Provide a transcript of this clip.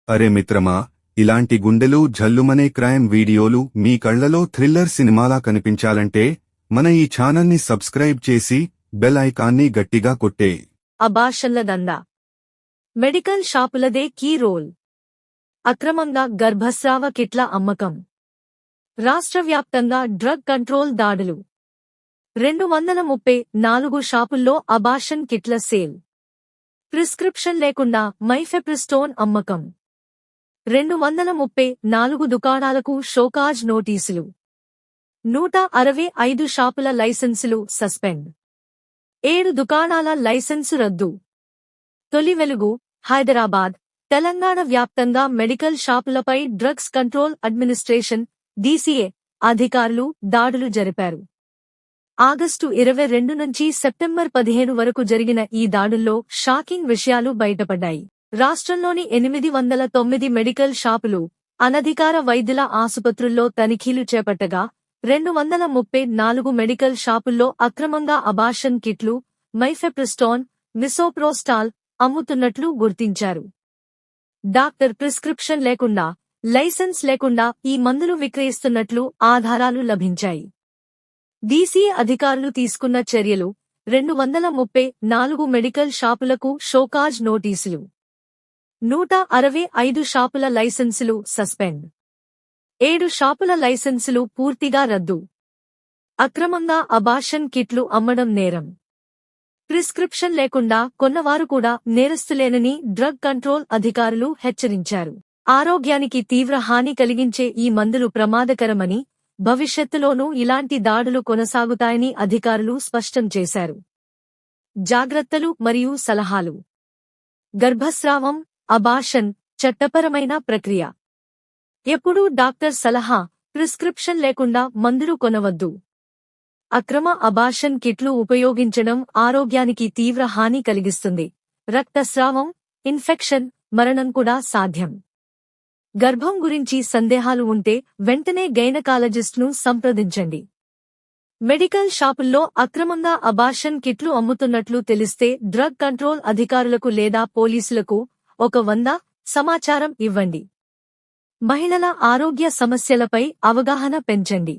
అరే మిత్రమా, ఇలాంటి గుండెలు జల్లుమనే క్రైమ్ వీడియోలు మీ కళ్లలో థ్రిల్లర్ సినిమాలా కనిపించాలంటే మన ఈ ఛానల్ని సబ్స్క్రైబ్ చేసి బెల్ ఐకాన్ని గట్టిగా కొట్టే. అబార్షన్ల దందా. మెడికల్ షాపులదే కీ రోల్. అక్రమంగా గర్భస్రావ కిట్ల అమ్మకం. రాష్ట్రవ్యాప్తంగా డ్రగ్ కంట్రోల్ దాడులు. 234 షాపుల్లో అబార్షన్ కిట్ల సేల్. ప్రిస్క్రిప్షన్ లేకుండా మైఫెప్రిస్టోన్ అమ్మకం. 234 దుకాణాలకు షోకాజ్ నోటీసులు. 165 షాపుల లైసెన్సులు సస్పెండ్. 7 దుకాణాల లైసెన్సు రద్దు. తొలి వెలుగు. హైదరాబాద్, తెలంగాణ వ్యాప్తంగా మెడికల్ షాపులపై డ్రగ్స్ కంట్రోల్ అడ్మినిస్ట్రేషన్ DCA అధికారులు దాడులు జరిపారు. ఆగస్టు 22 నుంచి సెప్టెంబర్ 15 వరకు జరిగిన ఈ దాడుల్లో షాకింగ్ విషయాలు బయటపడ్డాయి. రాష్ట్రంలోని 809 మెడికల్ షాపులు, అనధికార వైద్యుల ఆసుపత్రుల్లో తనిఖీలు చేపట్టగా 234 మెడికల్ షాపుల్లో అక్రమంగా అబార్షన్ కిట్లు, మైఫెప్రిస్టోన్, మిసోప్రోస్టాల్ అమ్ముతున్నట్లు గుర్తించారు. డాక్టర్ ప్రిస్క్రిప్షన్ లేకుండా, లైసెన్స్ లేకుండా ఈ మందులు విక్రయిస్తున్నట్లు ఆధారాలు లభించాయి. DCA అధికారులు తీసుకున్న చర్యలు: 234 మెడికల్ షాపులకు షోకాజ్ నోటీసులు. 165 షాపుల లైసెన్సులు సస్పెండ్. 7 షాపుల లైసెన్సులు పూర్తిగా రద్దు. అక్రమంగా అబార్షన్ కిట్లు అమ్మడం నేరం. ప్రిస్క్రిప్షన్ లేకుండా కొన్నవారు కూడా నేరస్తులేనని డ్రగ్ కంట్రోల్ అధికారులు హెచ్చరించారు. ఆరోగ్యానికి తీవ్ర హాని కలిగించే ఈ మందులు ప్రమాదకరమని, భవిష్యత్తులోనూ ఇలాంటి దాడులు కొనసాగుతాయని అధికారులు స్పష్టం చేశారు. జాగ్రత్తలు మరియు సలహాలు. గర్భస్రావం, అబార్షన్ చట్టపరమైన ప్రక్రియ. ఎప్పుడూ డాక్టర్ సలహా, ప్రిస్క్రిప్షన్ లేకుండా మందులు కొనవద్దు. అక్రమ అబార్షన్ కిట్లు ఉపయోగించడం ఆరోగ్యానికి తీవ్ర హాని కలిగిస్తుంది. రక్తస్రావం, ఇన్ఫెక్షన్, మరణం కూడా సాధ్యం. గర్భం గురించి సందేహాలు ఉంటే వెంటనే గైనకాలజిస్ట్ను సంప్రదించండి. మెడికల్ షాపుల్లో అక్రమంగా అబార్షన్ కిట్లు అమ్ముతున్నట్లు తెలిస్తే డ్రగ్ కంట్రోల్ అధికారులకు లేదా పోలీసులకు 100 సమాచారం ఇవ్వండి. మహిళల ఆరోగ్య సమస్యలపై అవగాహన పెంచండి.